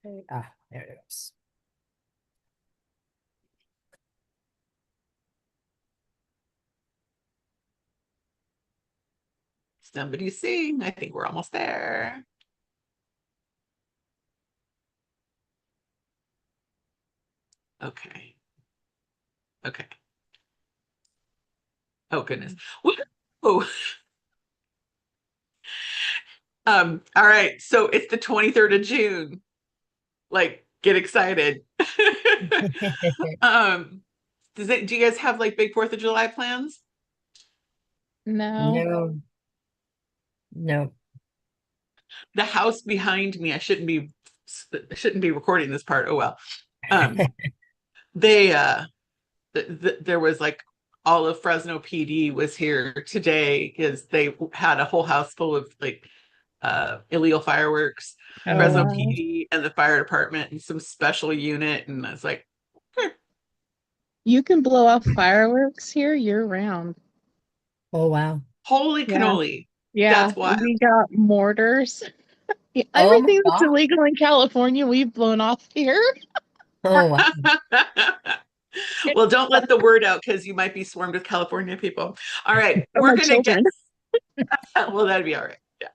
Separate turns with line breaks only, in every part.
Okay. There it goes.
Somebody sing. I think we're almost there. Okay. Okay. Oh goodness. Woo! All right. So it's the 23rd of June. Like, get excited. um, do you guys have like big 4th of July plans?
No.
No, no.
The house behind me, I shouldn't be recording this part. Oh well. Um, they there was like all of Fresno PD was here today because they had a whole house full of like illegal fireworks.
Oh,
Oh,
Fresno
wow.
PD and the fire department and some special unit, and I was like, "Hmm,
You can blow off fireworks here year round.
oh, wow.
holy
Yeah.
cannoli,
Yeah.
that's wild."
We got mortars. Yeah,
Oh my
everything that's
God.
illegal in California, we've blown off here.
Oh, wow.
Well, don't let the word out because you might be swarmed with California people. All right,
For
we're
my
gonna get
children.
well, that'd be all right. Yeah.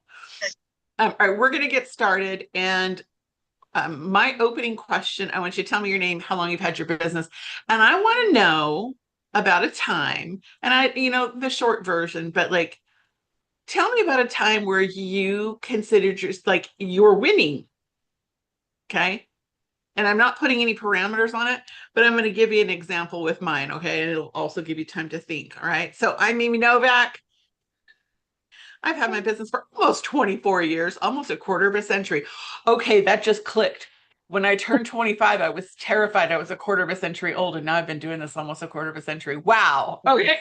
All right, we're gonna get started, and my opening question, I want you to tell me your name, how long you've had your business, and I want to know about a time, and the short version, but like, tell me about a time where you considered just like you're winning. Okay. And I'm not putting any parameters on it, but I'm going to give you an example with mine. Okay. And it'll also give you time to think. All right. So I'm Mimi Novak. I've had my business for almost 24 years, almost a quarter of a century. Okay. That just clicked. When I turned 25, I was terrified I was a quarter of a century old. And now I've been doing this almost a quarter of a century. Wow. Okay.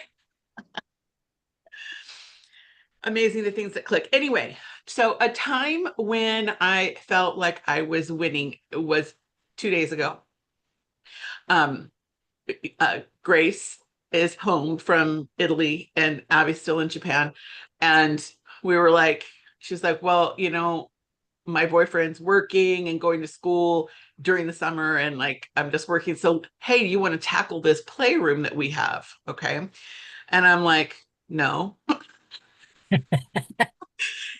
Amazing the things that click. Anyway, so a time when I felt like I was winning was 2 days ago. Um, Grace is home from Italy and Abby's still in Japan. And we were like, she's like, well, my boyfriend's working and going to school during the summer. And like, I'm just working. So, hey, do you want to tackle this playroom that we have? Okay. And I'm like, no,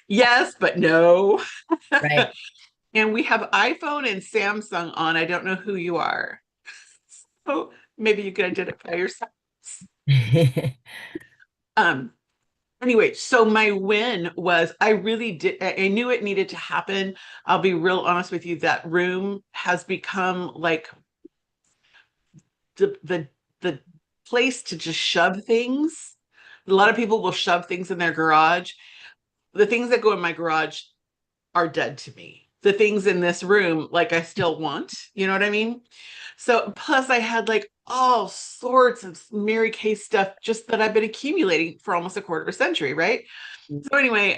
yes, but no.
Right.
And we have iPhone and Samsung on. I don't know who you are. So maybe you can identify yourself. Um, anyway, so my win was I really did, I knew it needed to happen. I'll be real honest with you. That room has become like the place to just shove things. A lot of people will shove things in their garage. The things that go in my garage are dead to me. The things in this room, like I still want, you know what I mean? So plus I had like all sorts of Mary Kay stuff just that I've been accumulating for almost a quarter of a century, right? So anyway,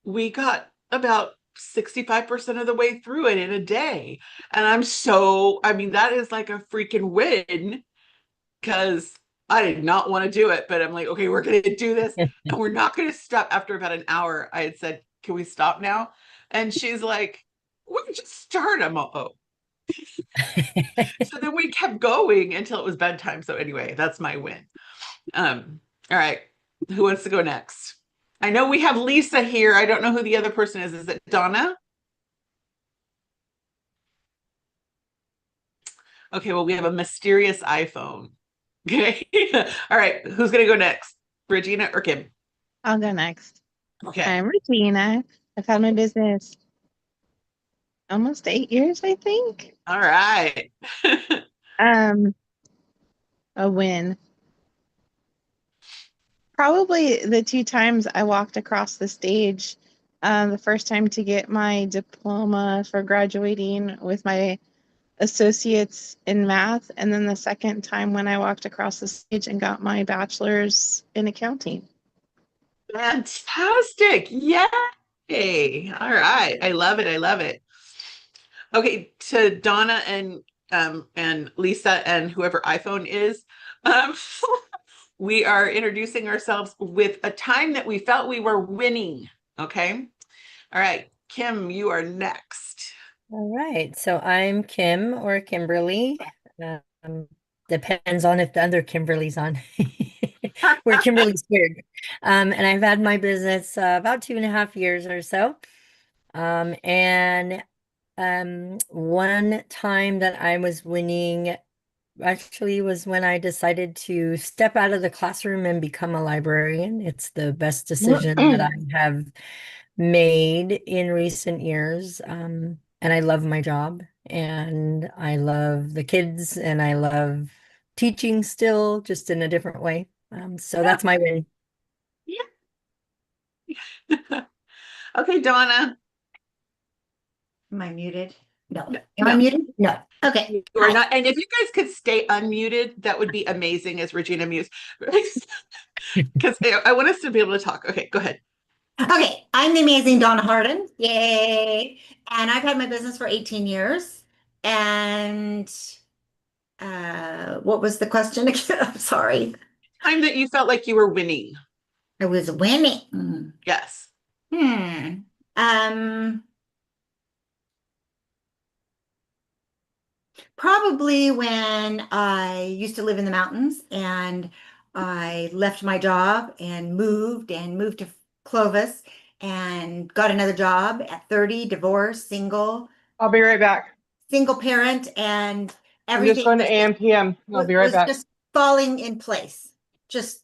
we got about 65% of the way through it in a day. And I mean, that is like a freaking win because I did not want to do it, but I'm like, okay, we're going to do this and we're not going to stop. After about an hour, I had said, can we stop now? And she's like, we can just start. I'm all, oh. So then we kept going until it was bedtime. So anyway, that's my win. All right. Who wants to go next? I know we have Lisa here. I don't know who the other person is. Is it Donna? Okay, well, we have a mysterious iPhone. Okay. All right. Who's going to go next? Regina or Kim?
I'll go next.
Okay.
I'm Regina. I've had my business almost 8 years, I think.
All right.
Um, a win. Probably the two times I walked across the stage. The first time to get my diploma for graduating with my associates in math, and then the second time when I walked across the stage and got my bachelor's in accounting.
Fantastic. Yay. All right. I love it. I love it. Okay, to Donna and Lisa and whoever iPhone is, um, we are introducing ourselves with a time that we felt we were winning. Okay. All right. Kim, you are next.
All right. So I'm Kim or Kimberly. Um, Depends on if the other Kimberly's on. We're Kimberly squared. And I've had my business about 2.5 years or so. And one time that I was winning actually was when I decided to step out of the classroom and become a librarian. It's the best decision that I have made in recent years. And I love my job and I love the kids and I love teaching still, just in a different way. So that's my win.
Okay, Donna.
Am I muted? No.
No,
Am I
no.
muted? No. Okay.
You are
Hi.
not. And if you guys could stay unmuted, that would be amazing as Regina Muse. Because I want us to be able to talk. Okay, go ahead.
Okay. I'm the amazing Donna Hardin. Yay. And I've had my business for 18 years. And what was the question again? I'm sorry.
Time that you felt like you were winning.
I was winning.
Yes.
Hmm. Probably when I used to live in the mountains and I left my job and moved to Clovis and got another job at 30, divorced,
I'll be right back.
single parent, and
I'm just
everything
going to AM PM. I'll be right
was
back.
just falling in place. Just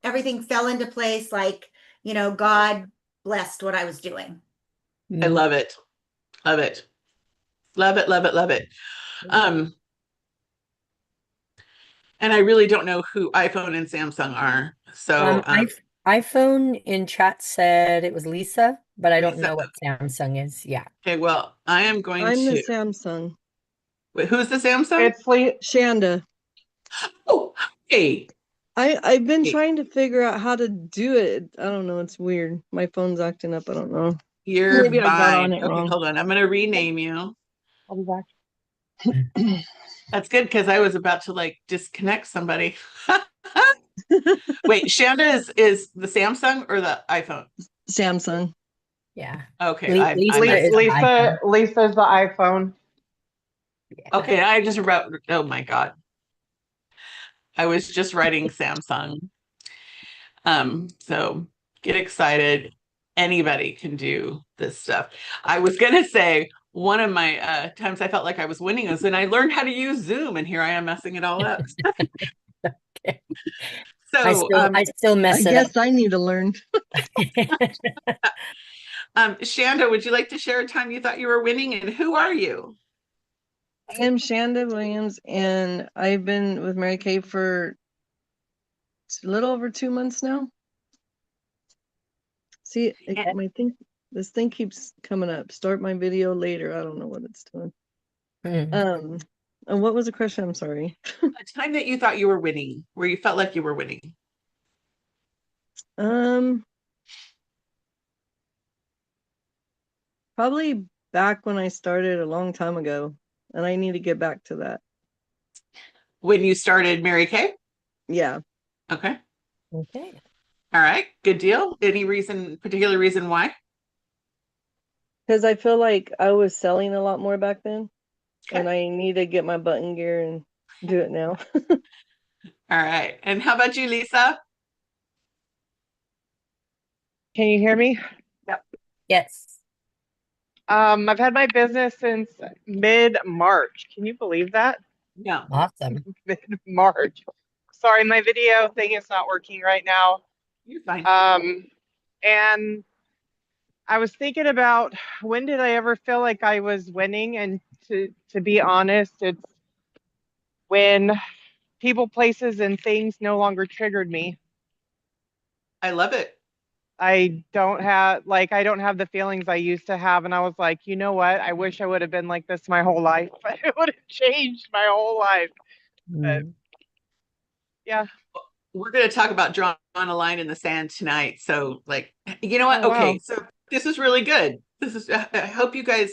everything fell into place, like, God blessed what I was doing.
I love it. Love it. Love it. Love it. Love it. And I really don't know who iPhone and Samsung are. So
iPhone in chat said it was Lisa, but I don't
Lisa.
know what Samsung is. Yeah.
Okay, well, I am going
I'm
to
the Samsung.
Wait, who's the Samsung?
It's Lee.
Shanda.
Oh, hey.
I've been
Hey.
trying to figure out how to do it. I don't know. It's weird. My phone's acting up. I don't know.
You're
Maybe I got on
fine.
it
Okay,
wrong.
hold on. I'm going to rename you.
I'll be back.
That's good because I was about to like disconnect somebody. Wait, Shanda is the Samsung or the iPhone?
Samsung.
Yeah.
Okay,
Lisa is the
Lisa's
iPhone.
the iPhone.
Yeah.
okay. I just wrote. Oh my God, I was just writing Samsung. So get excited. Anybody can do this stuff. I was gonna say one of my times I felt like I was winning was when I learned how to use Zoom, and here I am messing it all up.
Okay.
So
I still
I
mess it
guess
up.
I need to learn.
Shanda, would you like to share a time you thought you were winning, and who are you?
I am Shanda Williams, and I've been with Mary Kay for a little over 2 months now. See, this thing keeps coming up. Start my video later. I don't know what it's doing.
Mm.
And what was the question? I'm sorry.
A time that you thought you were winning, where you felt like you were winning.
Probably back when I started a long time ago, and I need to get back to that.
When you started Mary Kay?
Yeah.
Okay.
Okay.
All right. Good deal. Any particular reason why?
Because I feel like I was selling a lot more back then,
Okay.
and I need to get my button gear and do it now.
All right. And how about you, Lisa?
Can you hear me?
Yes.
I've had my business since mid-March. Can you believe that?
No.
Awesome.
Mid-March. Sorry, my video thing is not working right now.
You're fine.
And I was thinking about when did I ever feel like I was winning? And to be honest, it's when people, places, and things no longer triggered me.
I love it.
I don't have the feelings I used to have. And I was like, you know what? I wish I would have been like this my whole life. It would have changed my whole life. But yeah.
We're going to talk about drawing a line in the sand tonight. So like, you know what?
Oh,
Okay.
wow.
So this is really good. I hope you guys,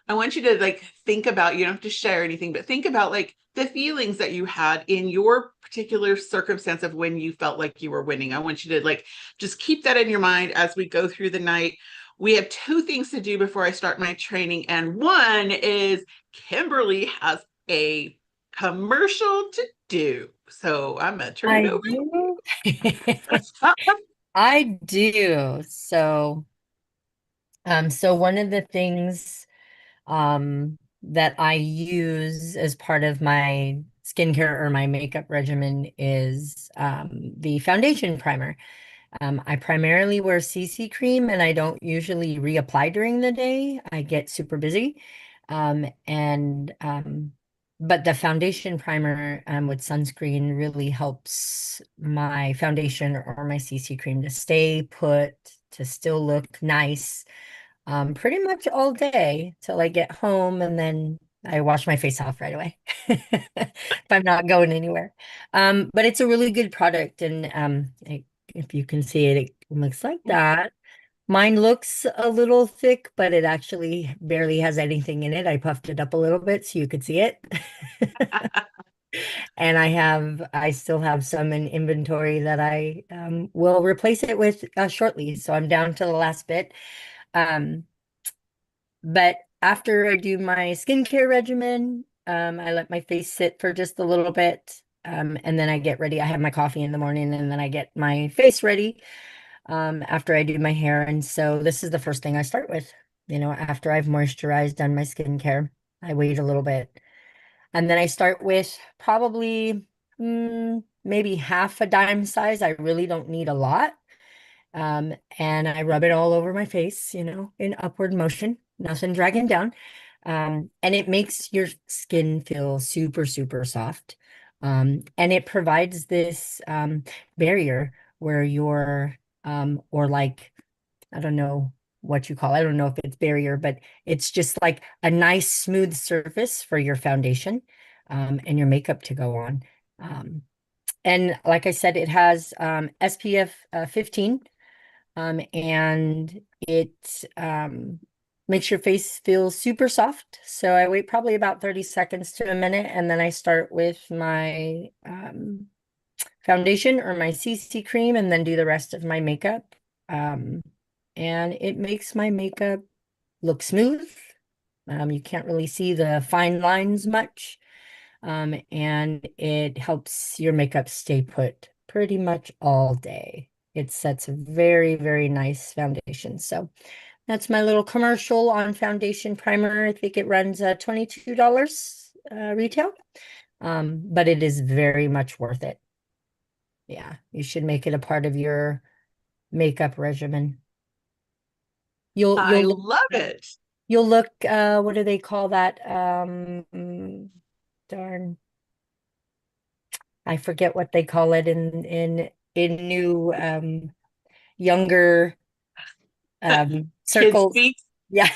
I want you to like think about, you don't have to share anything, but think about like the feelings that you had in your particular circumstance of when you felt like you were winning. I want you to like just keep that in your mind as we go through the night. we have two things to do before I start my training. And one is Kimberly has a commercial to do. So I'm going to turn it
I
over.
do. I do. So one of the things that I use as part of my skincare or my makeup regimen is the foundation primer. I primarily wear CC cream and I don't usually reapply during the day. I get super busy. And but the foundation primer with sunscreen really helps my foundation or my CC cream to stay put, to still look nice, pretty much all day till I get home, and then I wash my face off right away if I'm not going anywhere. But it's a really good product, and if you can see it, it looks like that. Mine looks a little thick, but it actually barely has anything in it. I puffed it up a little bit so you could see it. And I still have some in inventory that I will replace it with shortly. So I'm down to the last bit. Um, but after I do my skincare regimen, I let my face sit for just a little bit. And then I get ready. I have my coffee in the morning and then I get my face ready after I do my hair. And so this is the first thing I start with. After I've moisturized, done my skincare, I wait a little bit. And then I start with probably maybe half a dime size. I really don't need a lot. And I rub it all over my face, in upward motion, nothing dragging down. And it makes your skin feel super, super soft. And it provides this barrier where or like, I don't know what you call it. I don't know if it's barrier, but it's just like a nice smooth surface for your foundation and your makeup to go on. And like I said, it has SPF 15 and it makes your face feel super soft. So I wait probably about 30 seconds to a minute, and then I start with my foundation or my CC cream and then do the rest of my makeup. And it makes my makeup look smooth. You can't really see the fine lines much. And it helps your makeup stay put pretty much all day. It sets a very, very nice foundation. So that's my little commercial on foundation primer. I think it runs $22 retail, but it is very much worth it. Yeah, you should make it a part of your makeup regimen.
I
You'll
love it.
You'll look, what do they call that? Darn. I forget what they call it in new younger
Kids'
circles.
feet.
Yeah.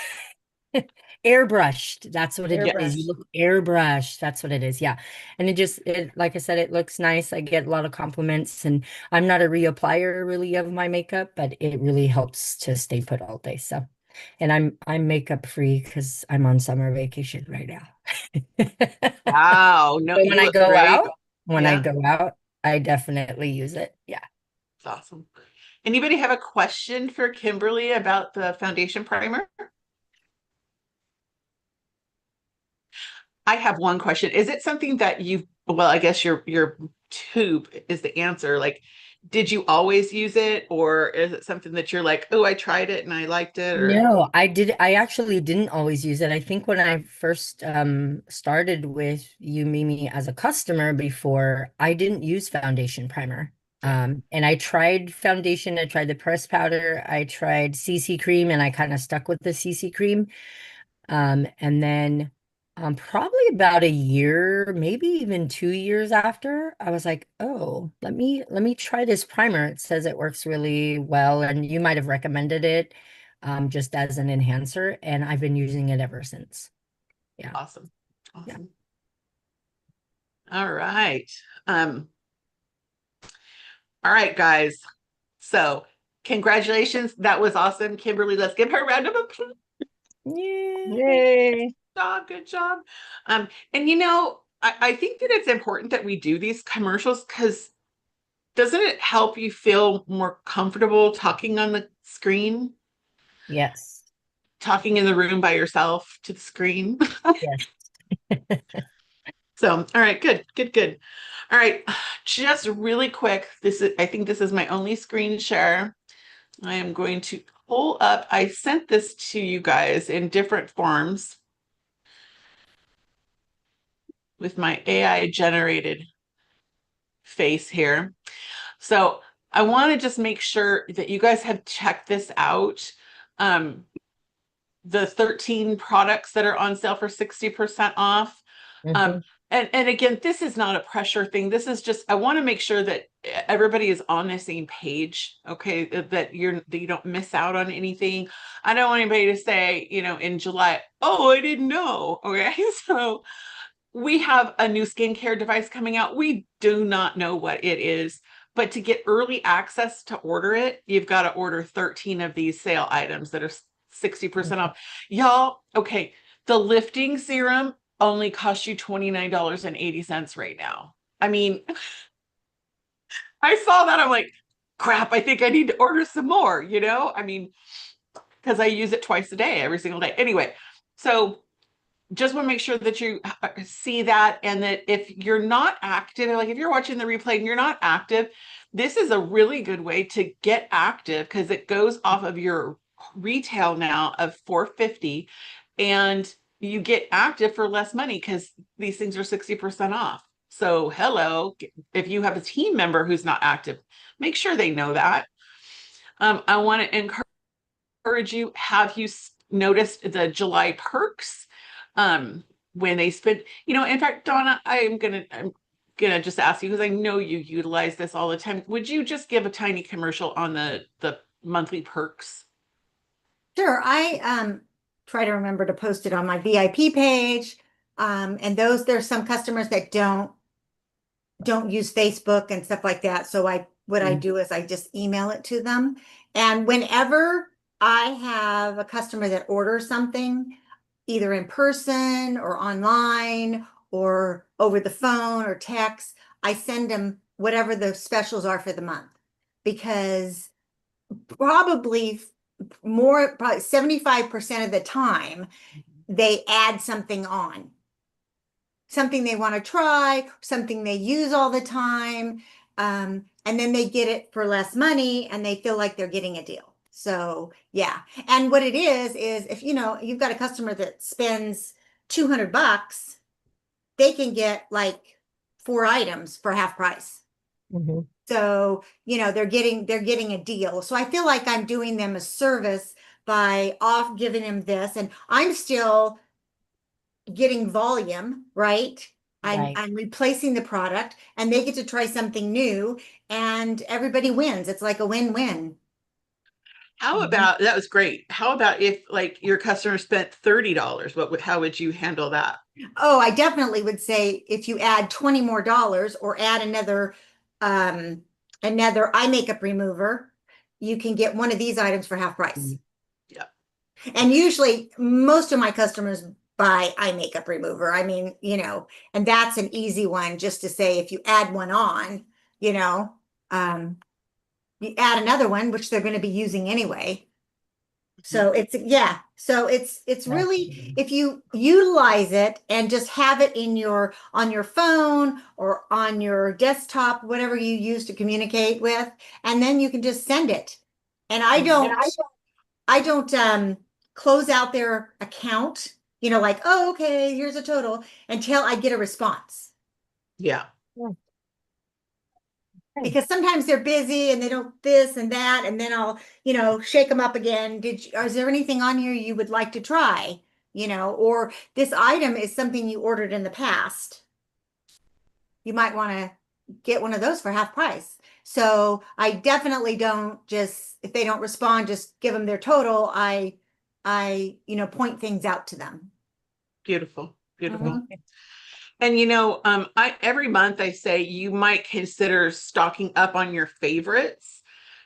Airbrushed. That's what it is. You
Airbrush.
look airbrushed. That's what it is. Yeah. And it like I said, it looks nice. I get a lot of compliments, and I'm not a reapplier really of my makeup, but it really helps to stay put all day. So, and I'm makeup free because I'm on summer vacation right now.
Wow. No,
So
you look great.
when I
Yeah,
go out, I definitely use it. Yeah.
it's awesome. Anybody have a question for Kimberly about the foundation primer? I have one question. Is it something that well, I guess your tube is the answer. Like, did you always use it, or is it something that you're like, oh, I tried it and I liked it, or
No, I actually didn't always use it. I think when I first started with you, Mimi, as a customer before, I didn't use foundation primer. And I tried foundation, I tried the pressed powder, I tried CC cream, and I kind of stuck with the CC cream. And then probably about a year, maybe even 2 years after, I was like, oh, let me try this primer. It says it works really well, and you might have recommended it just as an enhancer, and I've been using it ever since. Yeah.
awesome.
Yeah.
Awesome. All right. All right, guys. So congratulations. That was awesome. Kimberly, let's give her a round of applause.
Yeah.
Yay.
Good job. And I think that it's important that we do these commercials because doesn't it help you feel more comfortable talking on the screen?
Yes.
talking in the room by yourself to the screen.
Yes.
So, all right, good, good, good. All right, just really quick. I think this is my only screen share. I am going to pull up. I sent this to you guys in different forms with my AI generated face here. So I want to just make sure that you guys have checked this out. The 13 products that are on sale for 60% off.
Mhm.
And again, this is not a pressure thing. This is just, I want to make sure that everybody is on the same page, okay, that you don't miss out on anything. I don't want anybody to say, in July, oh, I didn't know. Okay. So we have a new skincare device coming out. We do not know what it is, but to get early access to order it, you've got to order 13 of these sale items that are 60% off. Y'all, okay, the lifting serum only costs you $29.80 right now. I mean, I saw that. I'm like, crap, I think I need to order some more, I mean, because I use it twice a day, every single day. Anyway, so just want to make sure that you see that, and that if you're not active, like if you're watching the replay and you're not active, this is a really good way to get active, because it goes off of your retail now of $450, and you get active for less money because these things are 60% off. So hello, if you have a team member who's not active, make sure they know that. I want to encourage you, have you noticed the July perks? When they spend, in fact, Donna, I'm gonna just ask you, because I know you utilize this all the time. Would you just give a tiny commercial on the monthly perks?
Sure, I try to remember to post it on my VIP page. And there's some customers that don't use Facebook and stuff like that. So what I do is I just email it to them. And whenever I have a customer that orders something, either in person or online or over the phone or text, I send them whatever the specials are for the month, because probably 75% of the time they add something on, something they want to try, something they use all the time. And then they get it for less money and they feel like they're getting a deal. So yeah. And what it is if you've got a customer that spends $200, they can get like 4 items for half price.
Mhm.
So, they're getting a deal. So I feel like I'm doing them a service by giving them this, and I'm still getting volume, right?
Right.
I'm replacing the product, and they get to try something new, and everybody wins. It's like a win-win.
How about, that was great. How about if like your customer spent $30? How would you handle that?
Oh, I definitely would say if you add $20 more or add another eye makeup remover, you can get one of these items for half price.
Yeah.
And usually most of my customers buy eye makeup remover. I mean, and that's an easy one, just to say if you add one on, you add another one, which they're going to be using anyway. So it's really, if you utilize it and just have it on your phone or on your desktop, whatever you use to communicate with, and then you can just send it. And I don't close out their account, like, oh, okay, here's a total, until I get a response.
Yeah.
Because sometimes they're busy and they don't this and that, and then I'll, shake them up again. Is there anything on here you would like to try? Or this item is something you ordered in the past. You might want to get one of those for half price. So I definitely don't just, if they don't respond, just give them their total. I point things out to them.
Beautiful. Beautiful.
Mhm.
And I every month I say you might consider stocking up on your favorites.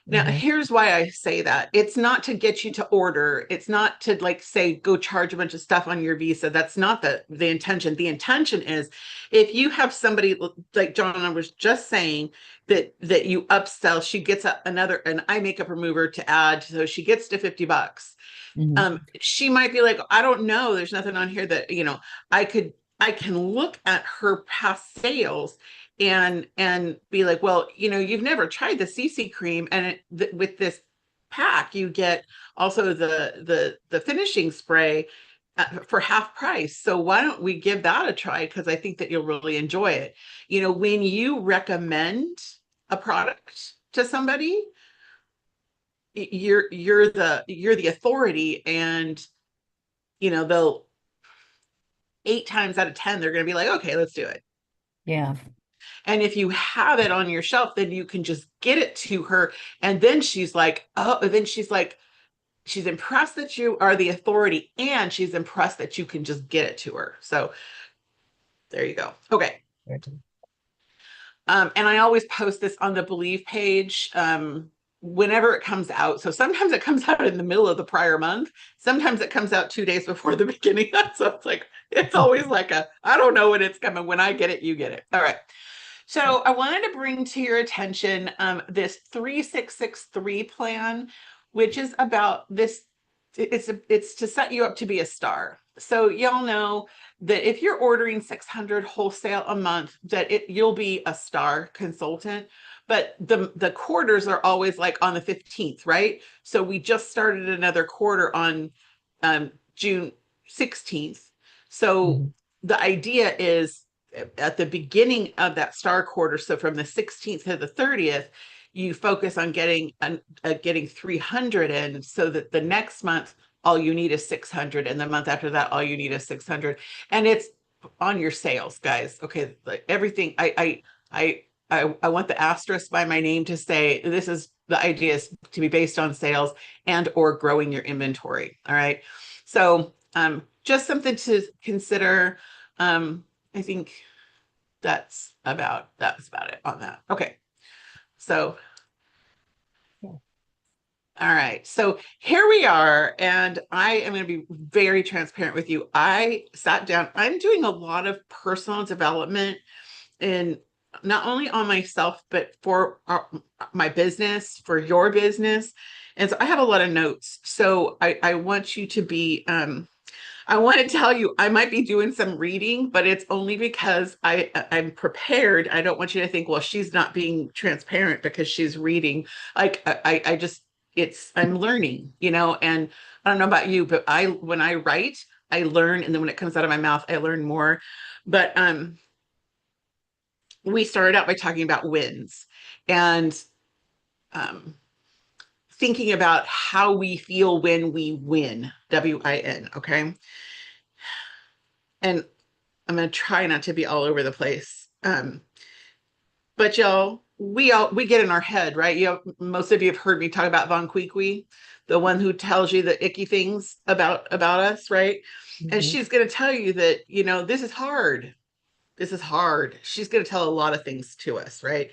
Now,
Mhm.
here's why I say that. It's not to get you to order. It's not to like say go charge a bunch of stuff on your Visa. That's not the intention. The intention is if you have somebody like John was just saying that you upsell, she gets an eye makeup remover to add, so she gets to $50.
Mhm.
She might be like, I don't know, there's nothing on here that, I can look at her past sales and be like, well, you've never tried the CC cream, and with this pack you get also the finishing spray for half price. So why don't we give that a try? Because I think that you'll really enjoy it. When you recommend a product to somebody, you're the authority, and they'll 8 times out of 10 they're going to be like, okay, let's do it.
Yeah.
And if you have it on your shelf, then you can just get it to her. And then she's like, she's impressed that you are the authority, and she's impressed that you can just get it to her. So there you go. Okay. And I always post this on the Believe page whenever it comes out. So sometimes it comes out in the middle of the prior month. Sometimes it comes out 2 days before the beginning. So it's always like I don't know when it's coming. When I get it, you get it. All right. So I wanted to bring to your attention this 3663 plan, which is about this. It's to set you up to be a star. So y'all know that if you're ordering 600 wholesale a month, that you'll be a star consultant. But the quarters are always like on the 15th, right? So we just started another quarter on June 16th. So
Mhm.
the idea is at the beginning of that star quarter, so from the 16th to the 30th, you focus on getting 300 in, so that the next month all you need is 600, and the month after that all you need is 600, and it's on your sales, guys. Okay, like everything. I want the asterisk by my name to say this is the idea is to be based on sales and or growing your inventory. All right, so just something to consider. I think that's about it on that. Okay. So, all right. So here we are, and I am going to be very transparent with you. I sat down, I'm doing a lot of personal development, and not only on myself, but for my business, for your business. And so I have a lot of notes. So I want you to be, I want to tell you, I might be doing some reading, but it's only because I'm prepared. I don't want you to think, well, she's not being transparent because she's reading. Like I just, I'm learning, and I don't know about you, but when I write, I learn. And then when it comes out of my mouth, I learn more. But we started out by talking about wins and um, thinking about how we feel when we win, WIN. Okay. And I'm going to try not to be all over the place. But y'all, we get in our head, right? Most of you have heard me talk about Von Queequeg, the one who tells you the icky things about us, right? And
Mhm.
she's going to tell you that, this is hard. This is hard. She's going to tell a lot of things to us, right?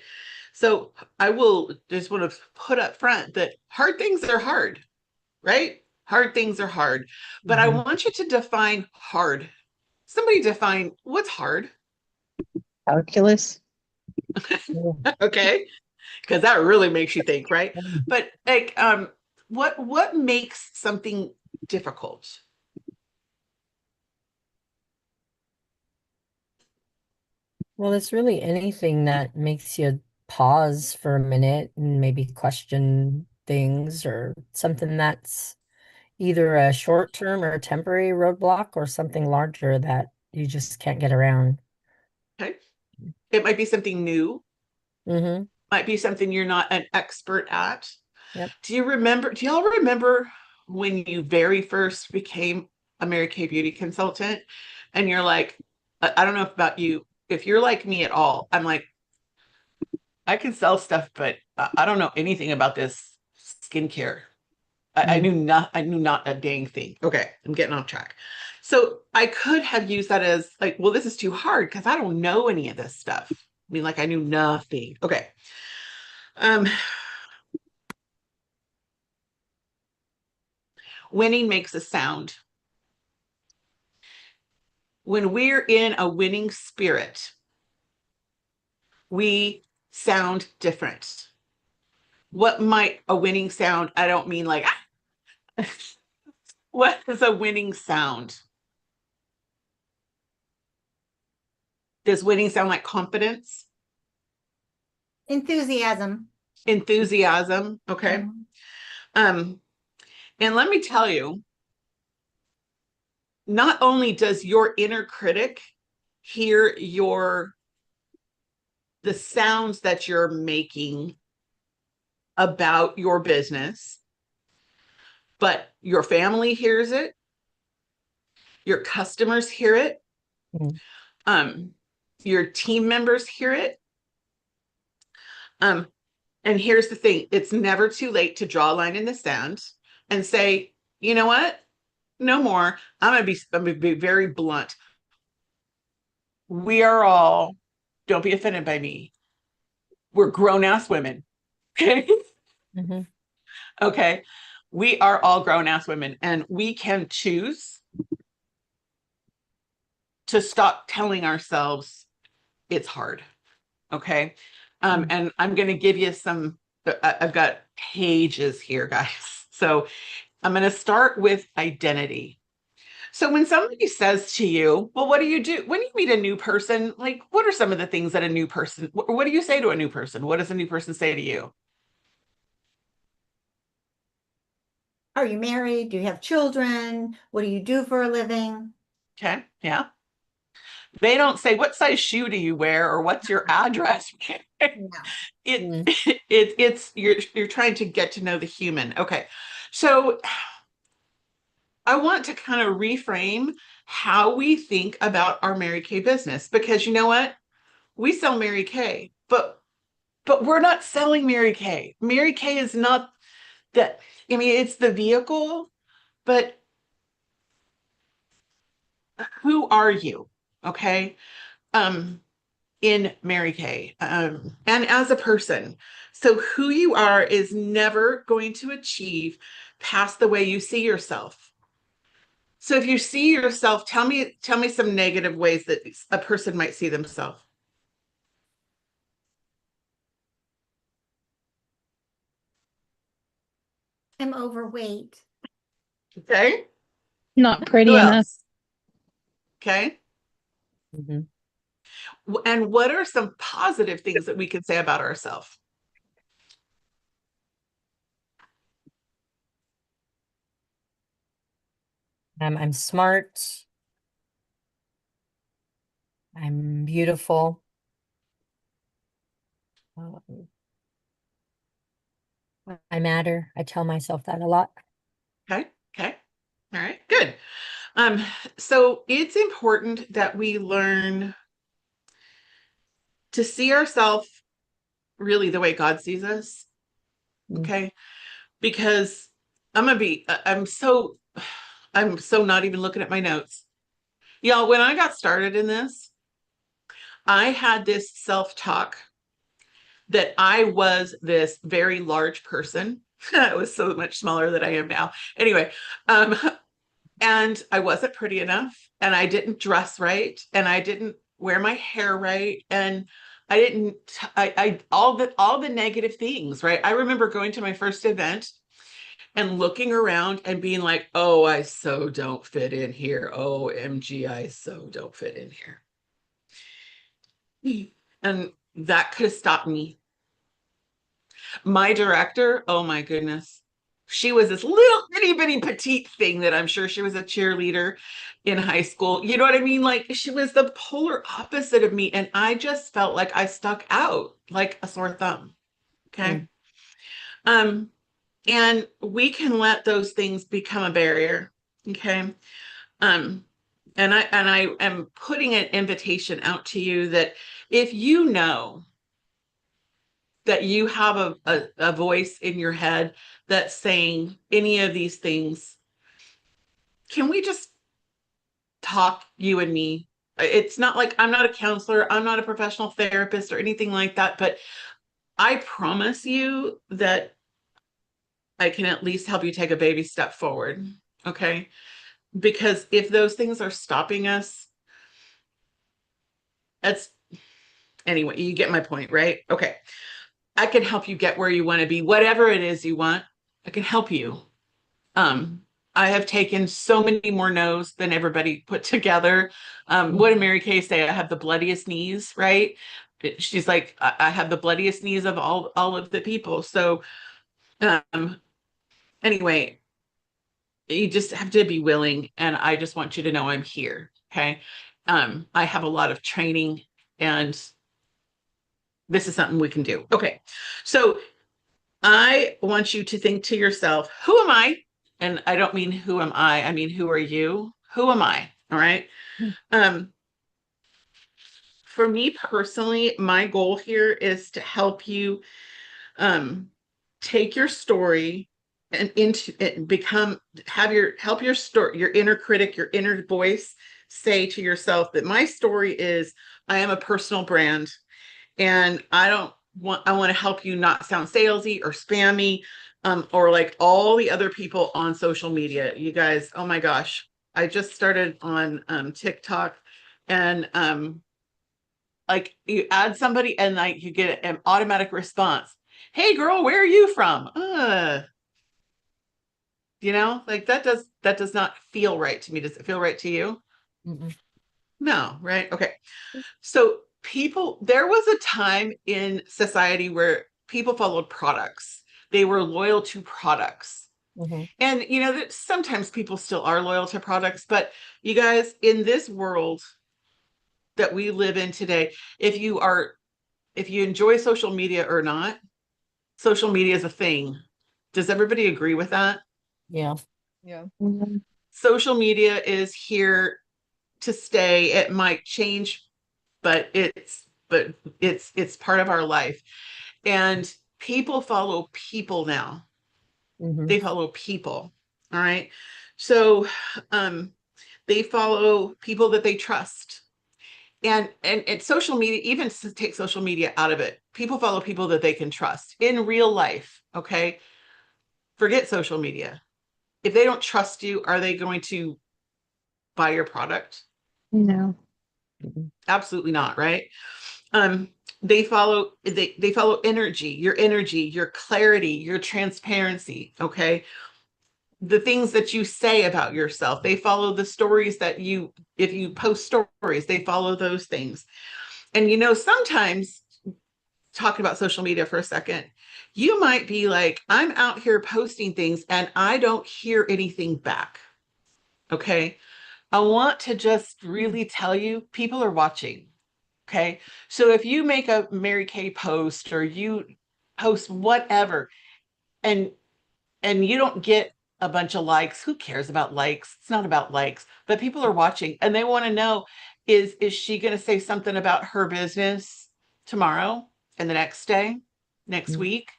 So I will just want to put up front that hard things are hard, right? Hard things are hard. But I
Mhm.
want you to define hard. Somebody define what's hard.
Calculus.
Okay, because that really makes you think, right? But like what makes something difficult?
Well, it's really anything that makes you pause for a minute and maybe question things, or something that's either a short term or a temporary roadblock, or something larger that you just can't get around.
Okay, it might be something new,
Mm-hmm.
might be something you're not an expert at.
Yep.
Do y'all remember when you very first became a Mary Kay beauty consultant, and you're like, I don't know about you, if you're like me at all, I'm like, I can sell stuff, but I don't know anything about this skincare. I knew not a dang thing. Okay, I'm getting off track. So I could have used that as like, well, this is too hard because I don't know any of this stuff. I mean, like I knew nothing. Okay. Um, Winning makes a sound. When we're in a winning spirit, we sound different. What might a winning sound? I don't mean like, what is a winning sound? Does winning sound like confidence?
Enthusiasm.
Enthusiasm? Okay.
Mhm.
And let me tell you, not only does your inner critic hear the sounds that you're making about your business, but your family hears it, your customers hear it,
Mm.
your team members hear it. And here's the thing, it's never too late to draw a line in the sand and say, you know what? No more. I'm gonna be very blunt. We are all, don't be offended by me. We're grown-ass women. Okay.
Mhm.
Okay. We are all grown-ass women, and we can choose to stop telling ourselves it's hard. Okay. And I'm going to give you some, I've got pages here, guys. So I'm going to start with identity. So when somebody says to you, well, what do you do when you meet a new person? Like, what are some of the things that a new person, what do you say to a new person? What does a new person say to you?
Are you married? Do you have children? What do you do for a living?
Okay. Yeah. They don't say, what size shoe do you wear or what's your address?
No.
Mm.
It's you're trying to get to know the human. Okay. So I want to kind of reframe how we think about our Mary Kay business, because you know what? We sell Mary Kay, but we're not selling Mary Kay. Mary Kay is not that. I mean, it's the vehicle, but who are you? Okay. In Mary Kay, and as a person. So who you are is never going to achieve past the way you see yourself. So if you see yourself, tell me some negative ways that a person might see themselves.
I'm overweight.
Okay.
Not pretty
Who
enough.
else? Okay.
Mhm.
And what are some positive things that we can say about ourselves?
I'm smart. I'm beautiful. Um, I matter. I tell myself that a lot.
Okay. Okay. All right. Good. Um, so it's important that we learn to see ourselves really the way God sees us. Okay. Because I'm so not even looking at my notes. Y'all, when I got started in this, I had this self-talk that I was this very large person. I was so much smaller than I am now. Anyway, and I wasn't pretty enough, and I didn't dress right, and I didn't wear my hair right, and I didn't I all the negative things, right? I remember going to my first event and looking around and being like, oh, I so don't fit in here. OMG, I so don't fit in here. And that could have stopped me. My director, oh my goodness. She was this little itty bitty petite thing that I'm sure she was a cheerleader in high school. You know what I mean? Like she was the polar opposite of me. And I just felt like I stuck out like a sore thumb. Okay. Um, and we can let those things become a barrier. Okay. Um, and I am putting an invitation out to you that if you know that you have a voice in your head that's saying any of these things, can we just talk, you and me? It's not like I'm not a counselor, I'm not a professional therapist or anything like that, but I promise you that I can at least help you take a baby step forward. Okay. Because if those things are stopping us, that's anyway, you get my point, right? Okay. I can help you get where you want to be, whatever it is you want. I can help you. I have taken so many more no's than everybody put together. What did Mary Kay say? I have the bloodiest knees, right? She's like, I have the bloodiest knees of all of the people. So anyway, you just have to be willing, and I just want you to know I'm here. Okay. I have a lot of training, and this is something we can do. Okay. So I want you to think to yourself, who am I? And I don't mean who am I mean, who are you? Who am I? All right. Um, for me personally, my goal here is to help you take your story and into it, help your story, your inner critic, your inner voice say to yourself that my story is I am a personal brand, and I want to help you not sound salesy or spammy, or like all the other people on social media. You guys, oh my gosh, I just started on TikTok, and like you add somebody and like you get an automatic response. Hey girl, where are you from? Like that does not feel right to me. Does it feel right to you?
Mhm.
No, right? Okay. So there was a time in society where people followed products. They were loyal to products.
Mhm.
And that sometimes people still are loyal to products, but you guys, in this world that we live in today, if you enjoy social media or not, social media is a thing. Does everybody agree with that?
Yeah.
Yeah.
Mhm.
Social media is here to stay. It might change, but it's part of our life. And people follow people now.
Mhm.
They follow people. All right. So they follow people that they trust. And social media, even to take social media out of it, people follow people that they can trust in real life. Okay. Forget social media. If they don't trust you, are they going to buy your product?
No.
Mhm.
Absolutely not, right? um they follow energy, your clarity, your transparency. Okay. The things that you say about yourself, they follow the stories that if you post stories, they follow those things. And sometimes, talking about social media for a second, you might be like, I'm out here posting things and I don't hear anything back. Okay. I want to just really tell you, people are watching. Okay. So if you make a Mary Kay post, or you post whatever, and you don't get a bunch of likes, who cares about likes? It's not about likes, but people are watching and they want to know, is she going to say something about her business tomorrow and the next day, next
Mhm.
week?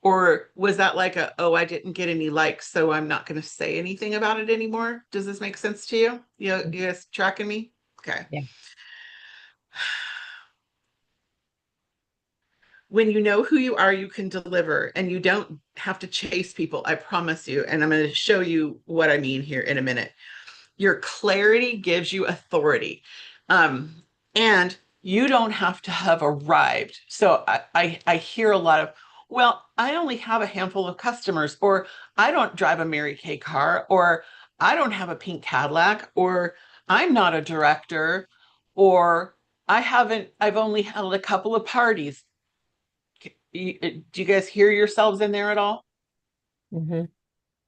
Or was that like oh, I didn't get any likes, so I'm not going to say anything about it anymore? Does this make sense to you? You guys tracking me? Okay.
Yeah.
When you know who you are, you can deliver, and you don't have to chase people. I promise you. And I'm going to show you what I mean here in a minute. Your clarity gives you authority. And you don't have to have arrived. So I hear a lot of, well, I only have a handful of customers, or I don't drive a Mary Kay car, or I don't have a pink Cadillac, or I'm not a director, or I've only held a couple of parties. Do you guys hear yourselves in there at all?
Mhm.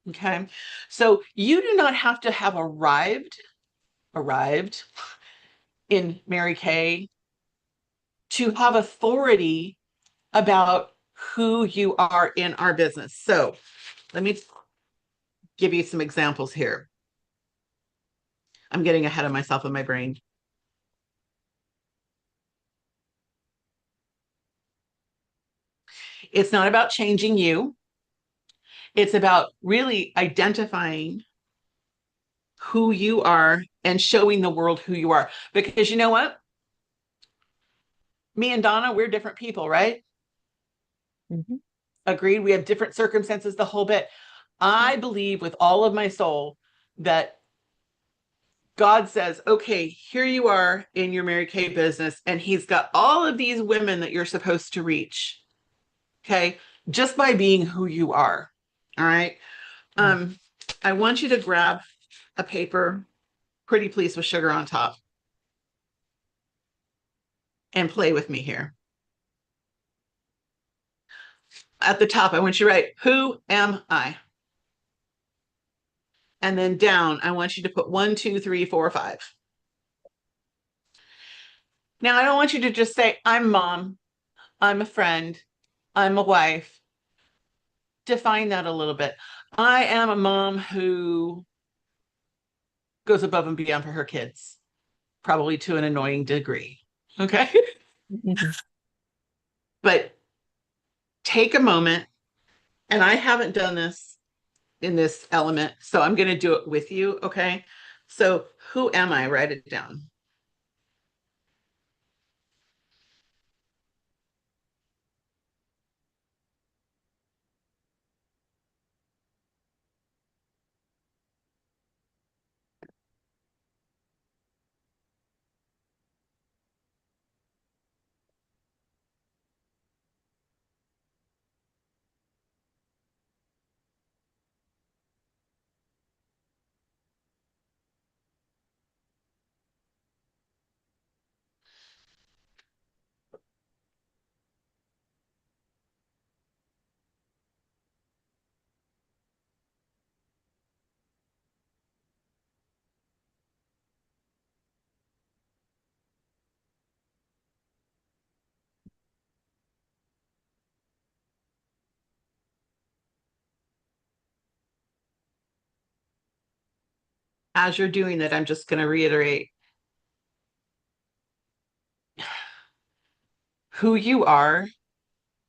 Okay. So you do not have to have arrived in Mary Kay to have authority about who you are in our business. So let me give you some examples here. I'm getting ahead of myself in my brain. It's not about changing you. It's about really identifying who you are and showing the world who you are. Because you know what? Me and Donna, we're different people, right?
Mhm.
Agreed. We have different circumstances, the whole bit. I believe with all of my soul that God says, okay, here you are in your Mary Kay business, and he's got all of these women that you're supposed to reach. Okay. Just by being who you are. All right. I want you to grab a paper, pretty please, with sugar on top, and play with me here. At the top, I want you to write, who am I? And then down, I want you to put 1, 2, 3, 4, 5. Now, I don't want you to just say, I'm mom, I'm a friend, I'm a wife. Define that a little bit. I am a mom who goes above and beyond for her kids, probably to an annoying degree. Okay. But take a moment, and I haven't done this in this element, so I'm going to do it with you. Okay. So who am I? Write it down. As you're doing that, I'm just going to reiterate who you are.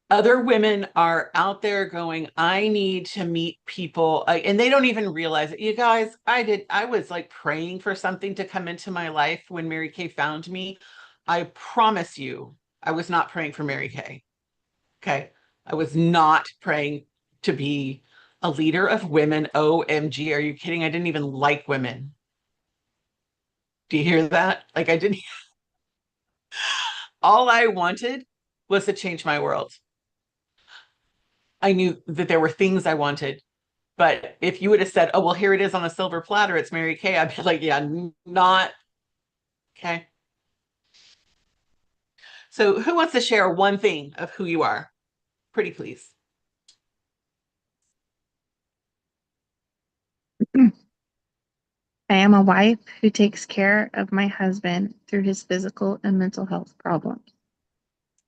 Other women are out there going, I need to meet people. And they don't even realize it. You guys, I was like praying for something to come into my life when Mary Kay found me. I promise you, I was not praying for Mary Kay. Okay. I was not praying to be a leader of women. OMG. Are you kidding? I didn't even like women. Do you hear that? Like, I didn't, all I wanted was to change my world. I knew that there were things I wanted, but if you would have said, oh, well, here it is on a silver platter, it's Mary Kay, I'd be like, yeah, not. Okay. So who wants to share one thing of who you are? Pretty please.
I am a wife who takes care of my husband through his physical and mental health problems.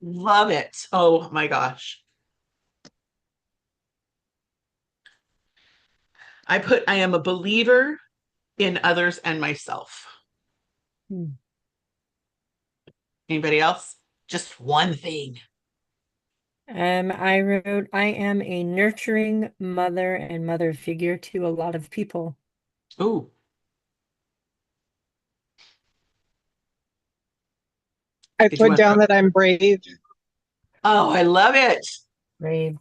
Love it. Oh my gosh. I am a believer in others and myself. Anybody else? Just one thing.
I wrote, I am a nurturing mother and mother figure to a lot of people.
Ooh.
I
Did you
put
want
down
to-
that I'm brave.
Oh, I love it.
Brave.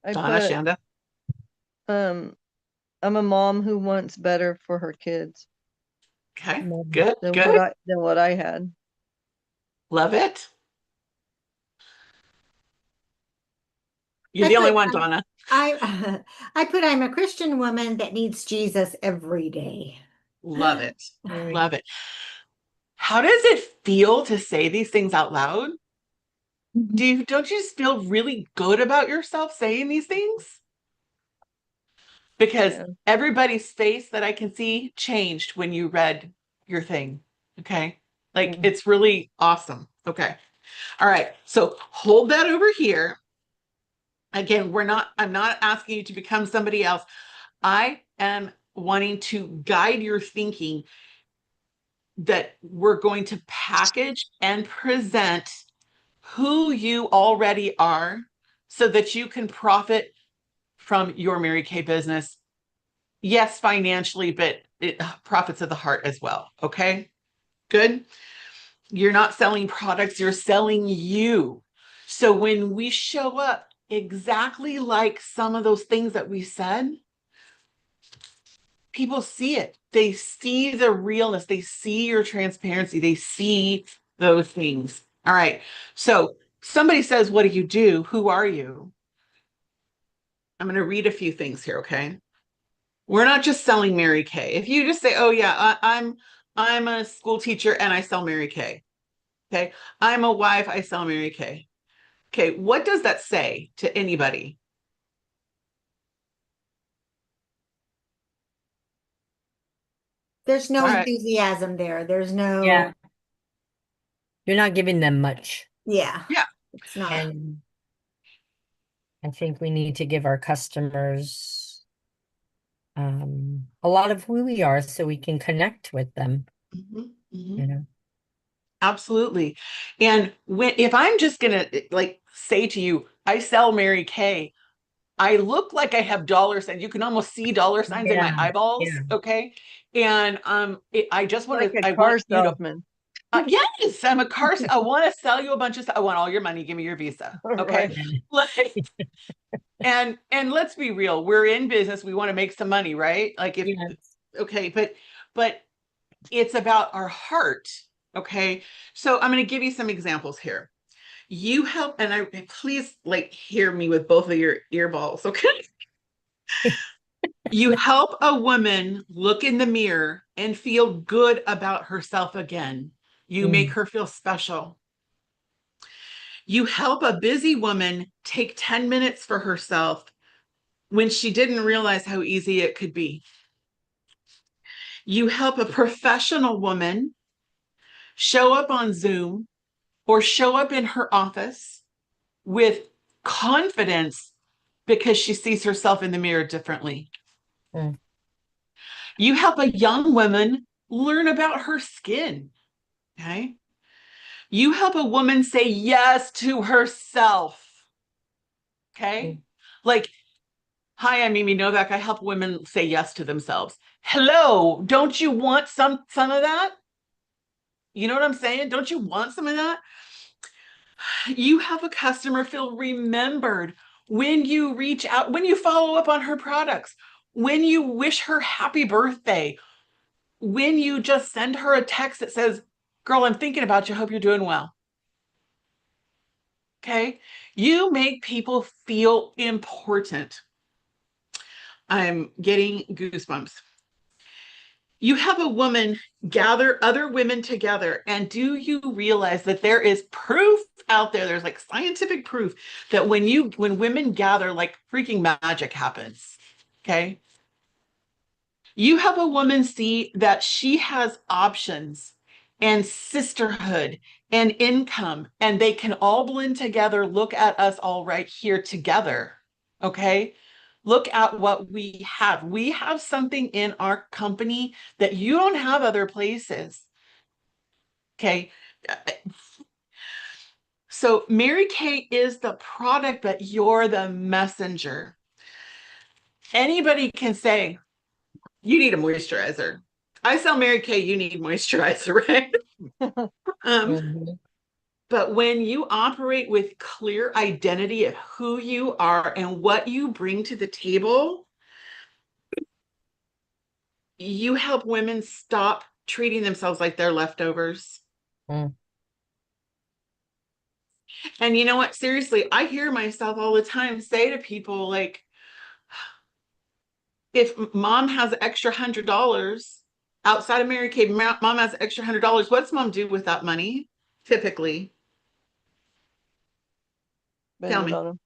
I
Donna,
put,
Shanda.
I'm a mom who wants better for her kids
Okay,
Love it.
good,
than
good.
what I had.
Love it. You're
I
the only
put,
one, Donna.
I I put I'm a Christian woman that needs Jesus every day.
Love it.
Very
Love it. How does it feel to say these things out loud? Don't you just feel really good about yourself saying these things? Because
Yeah.
everybody's face that I can see changed when you read your thing. Okay. Like
Mm.
it's really awesome. Okay. All right. So hold that over here. Again, I'm not asking you to become somebody else. I am wanting to guide your thinking that we're going to package and present who you already are so that you can profit from your Mary Kay business. Yes, financially, but it profits of the heart as well. Okay, good. You're not selling products, you're selling you. So when we show up exactly like some of those things that we said, people see it. They see the realness. They see your transparency. They see those things. All right. So somebody says, what do you do? Who are you? I'm going to read a few things here. Okay. We're not just selling Mary Kay. If you just say, oh yeah, I'm a school teacher and I sell Mary Kay. Okay. I'm a wife. I sell Mary Kay. Okay. What does that say to anybody?
There's no
All right.
enthusiasm there. There's no,
Yeah. You're not giving them much.
yeah,
Yeah.
it's not.
And I think we need to give our customers a lot of who we are so we can connect with them,
Mhm, mhm.
you know.
Absolutely. And if I'm just gonna like say to you, I sell Mary Kay, I look like I have dollar signs. You can almost see dollar signs in my
Yeah.
eyeballs.
Yeah.
Okay. And I just want
Like
to,
a
I
car
want you to,
salesman.
yes, I'm a car. I want to sell you a bunch of stuff. I want all your money. Give me your Visa. Okay.
Right.
Like, and let's be real. We're in business. We want to make some money, right? Like if,
Yes.
okay, but it's about our heart. Okay. So I'm going to give you some examples here. You help, and I please like hear me with both of your earballs. Okay. You help a woman look in the mirror and feel good about herself again. You make
Mm.
her feel special. You help a busy woman take 10 minutes for herself when she didn't realize how easy it could be. You help a professional woman show up on Zoom or show up in her office with confidence because she sees herself in the mirror differently.
Mm.
You help a young woman learn about her skin. Okay. You help a woman say yes to herself. Okay.
Mm.
Like, hi, I'm Mimi Novak. I help women say yes to themselves. Hello, don't you want some of that? You know what I'm saying? Don't you want some of that? You have a customer feel remembered when you reach out, when you follow up on her products, when you wish her happy birthday, when you just send her a text that says, girl, I'm thinking about you. Hope you're doing well. Okay. You make people feel important. I'm getting goosebumps. You have a woman gather other women together. And do you realize that there is proof out there? There's like scientific proof that when women gather, like freaking magic happens. Okay. You have a woman see that she has options and sisterhood and income, and they can all blend together. Look at us all right here together. Okay. Look at what we have. We have something in our company that you don't have other places. Okay. So Mary Kay is the product, but you're the messenger. Anybody can say, you need a moisturizer. I sell Mary Kay, you need moisturizer, right?
Mhm.
But when you operate with clear identity of who you are and what you bring to the table, you help women stop treating themselves like they're leftovers.
Mm.
And you know what? Seriously, I hear myself all the time say to people, like, if mom has extra $100 outside of Mary Kay, mom has extra $100. What's mom do with that money? Typically, tell
Spend it
me.
on them.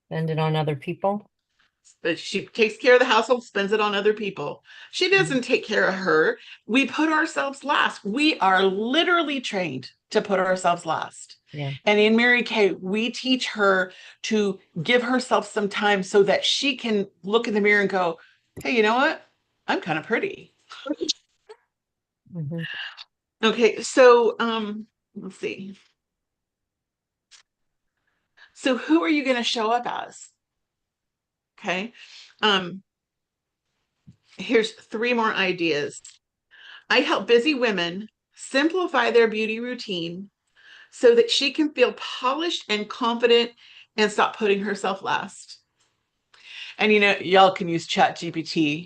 Spend it on other people.
But she takes care of the household, spends it on other people. She doesn't take care of her. We put ourselves last. We are literally trained to put ourselves last.
Yeah.
And in Mary Kay, we teach her to give herself some time so that she can look in the mirror and go, hey, you know what? I'm kind of pretty.
Mhm.
Okay, so let's see. So who are you going to show up as? Okay. Um, here's 3 more ideas. I help busy women simplify their beauty routine so that she can feel polished and confident and stop putting herself last. And you know, y'all can use Chat GPT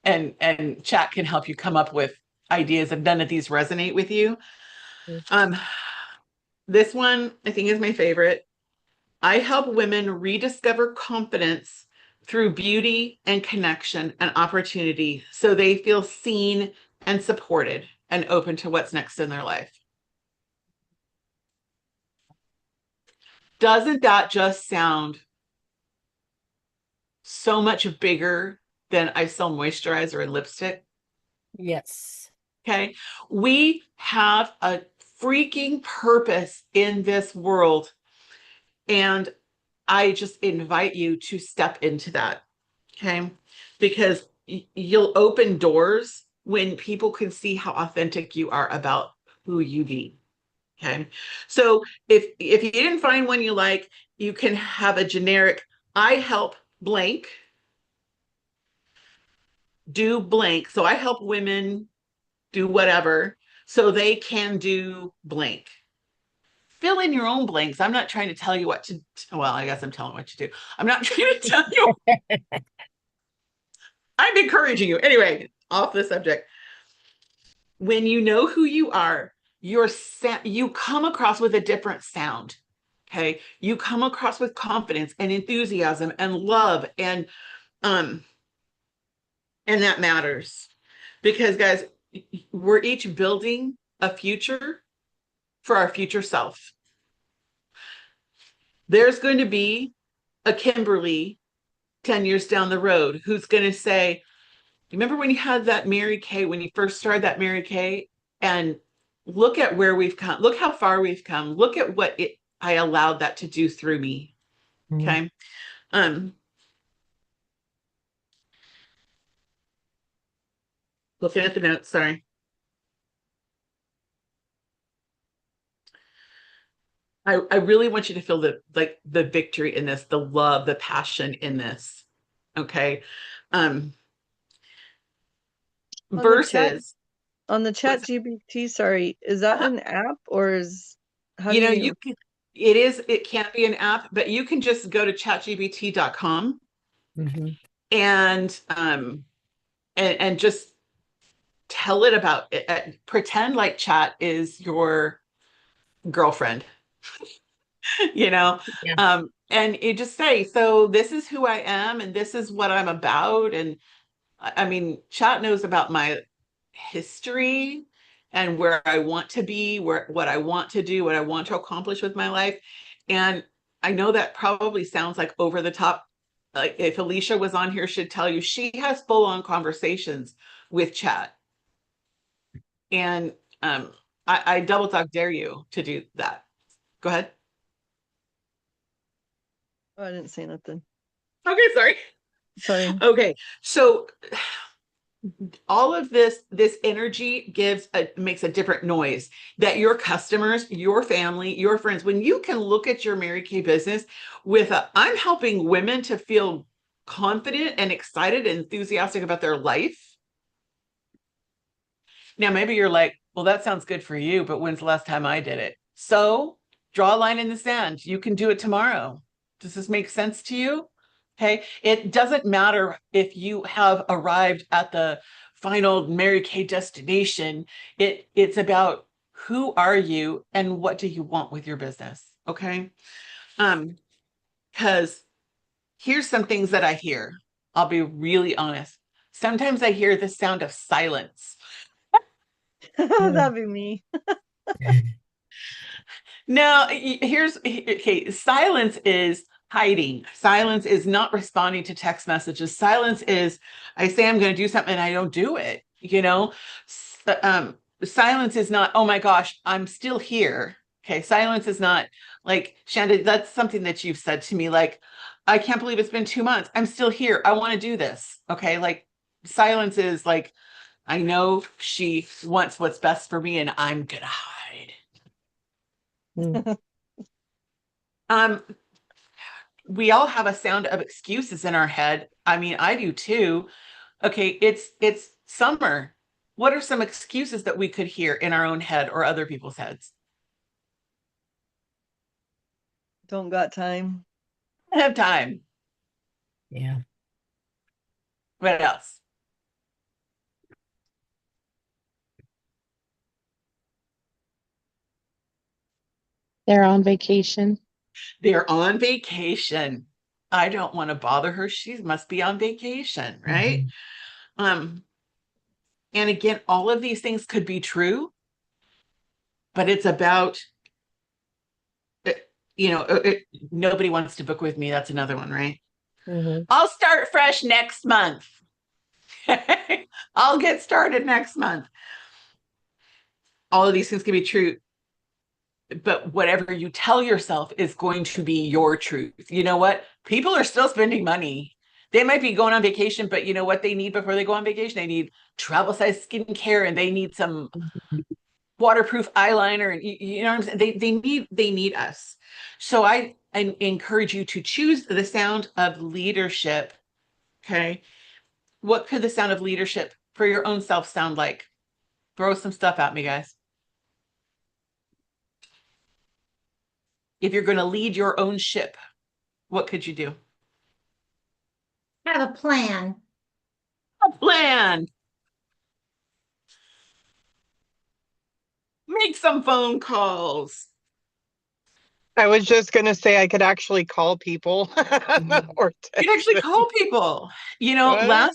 and chat can help you come up with ideas if none of these resonate with you. This one I think is my favorite. I help women rediscover confidence through beauty and connection and opportunity so they feel seen and supported and open to what's next in their life. Doesn't that just sound so much bigger than I sell moisturizer and lipstick?
Yes.
Okay. We have a freaking purpose in this world. And I just invite you to step into that. Okay. Because you'll open doors when people can see how authentic you are about who you be. Okay. So if you didn't find one you like, you can have a generic, I help blank, do blank. So I help women do whatever so they can do blank. Fill in your own blanks. I'm not trying to tell you what to, well, I guess I'm telling what to do. I'm not trying to tell you. I'm encouraging you. Anyway, off the subject. When you know who you are, you come across with a different sound. Okay. You come across with confidence and enthusiasm and love and that matters because guys, we're each building a future for our future self. There's going to be a Kimberly 10 years down the road who's going to say, remember when you had that Mary Kay, when you first started that Mary Kay, and look at where we've come, look how far we've come, look at what I allowed that to do through me. Okay. Looking at the notes, sorry. I really want you to feel the victory in this, the love, the passion in this. Okay. Versus
on the chat GPT, sorry, is that an app or how do
you can, it can't be an app, but you can just go to chatgpt.com and just tell it about it. Pretend like chat is your girlfriend.
Yeah.
And you just say, so this is who I am and this is what I'm about. And I mean, chat knows about my history and where I want to be, what I want to do, what I want to accomplish with my life. And I know that probably sounds like over the top. Like if Alicia was on here, she'd tell you she has full-on conversations with chat. And I double dog dare you to do that. Go ahead.
Oh, I didn't say nothing.
Okay, sorry.
Sorry.
Okay, so all of this energy makes a different noise that your customers, your family, your friends, when you can look at your Mary Kay business with I'm helping women to feel confident and excited and enthusiastic about their life. Now, maybe you're like, well, that sounds good for you, but when's the last time I did it? So draw a line in the sand. You can do it tomorrow. Does this make sense to you? Okay. It doesn't matter if you have arrived at the final Mary Kay destination. It's about who are you and what do you want with your business? Okay. Because here's some things that I hear. I'll be really honest. Sometimes I hear the sound of silence.
That'd be me.
No, okay. Silence is hiding. Silence is not responding to text messages. Silence is I say I'm going to do something and I don't do it. Silence is not, oh my gosh, I'm still here. Okay. Silence is not like, Shanda, that's something that you've said to me. Like, I can't believe it's been 2 months. I'm still here. I want to do this. Okay. Like silence is like, I know she wants what's best for me and I'm going to hide. We all have a sound of excuses in our head. I mean, I do too. Okay, it's summer. What are some excuses that we could hear in our own head or other people's heads?
Don't got time.
I have time.
Yeah.
What else?
They're on vacation.
They're on vacation. I don't want to bother her. She must be on vacation, right? And again, all of these things could be true, but it's about, uh, nobody wants to book with me. That's another one, right?
Mhm.
I'll start fresh next month. I'll get started next month. All of these things can be true, but whatever you tell yourself is going to be your truth. You know what? People are still spending money. They might be going on vacation, but you know what they need before they go on vacation? They need travel size skincare, and they need some waterproof eyeliner, and you know what I'm saying? They need us. So I encourage you to choose the sound of leadership. Okay. What could the sound of leadership for your own self sound like? Throw some stuff at me, guys. If you're going to lead your own ship, what could you do?
Have a plan.
A plan. Make some phone calls.
I was just gonna say I could actually call people or
You can actually
text them.
call people.
What?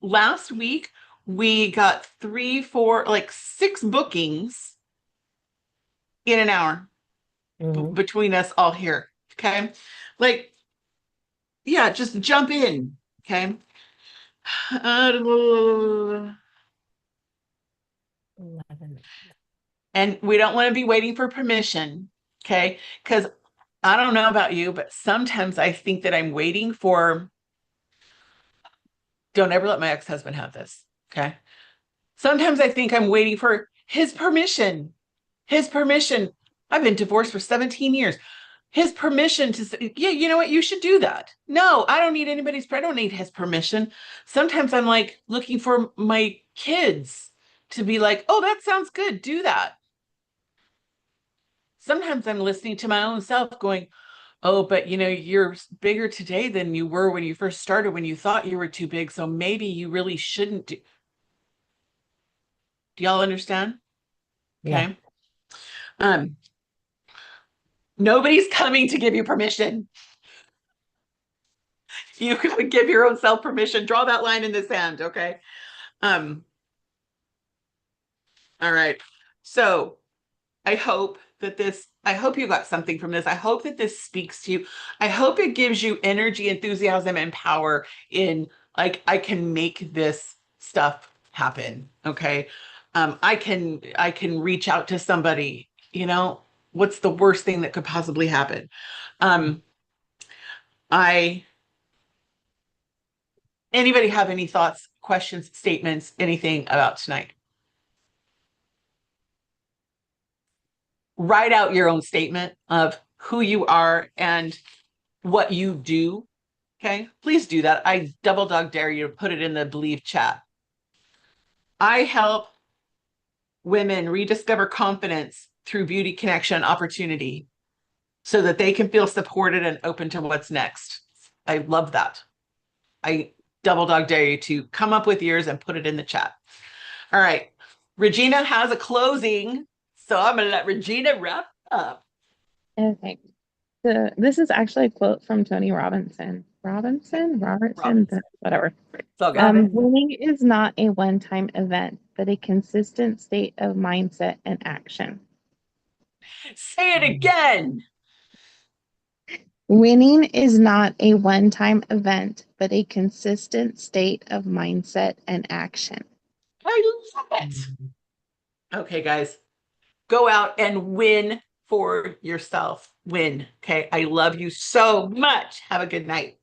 Last week we got 3, 4, like 6 bookings in an hour
Mhm.
between us all here. Okay. Like, yeah, just jump in. Okay.
11.
And we don't want to be waiting for permission. Okay. Because I don't know about you, but sometimes I think that I'm waiting for, don't ever let my ex-husband have this. Okay. Sometimes I think I'm waiting for his permission. His permission. I've been divorced for 17 years. His permission to say, yeah, you know what? You should do that. No, I don't need anybody's, I don't need his permission. Sometimes I'm like looking for my kids to be like, oh, that sounds good. Do that. Sometimes I'm listening to my own self going, oh, but you're bigger today than you were when you first started, when you thought you were too big. So maybe you really shouldn't do. Do y'all understand?
Yeah.
Okay. Um, Nobody's coming to give you permission. You could give your own self permission. Draw that line in the sand, okay? All right. So I hope you got something from this. I hope that this speaks to you. I hope it gives you energy, enthusiasm, and power in, like, I can make this stuff happen. Okay. I can reach out to somebody, what's the worst thing that could possibly happen? I Anybody have any thoughts, questions, statements, anything about tonight? Write out your own statement of who you are and what you do. Okay, please do that. I double dog dare you to put it in the Believe chat. I help women rediscover confidence through beauty connection opportunity so that they can feel supported and open to what's next. I love that. I double dog dare you to come up with yours and put it in the chat. All right. Regina has a closing, so I'm going to let Regina wrap up.
Okay. This is actually a quote from Tony Robinson. Robertson, whatever.
It's all good.
Winning is not a one-time event, but a consistent state of mindset and action.
Say it again.
Winning is not a one-time event, but a consistent state of mindset and action.
I love it. Okay, guys, go out and win for yourself. Win. Okay. I love you so much. Have a good night.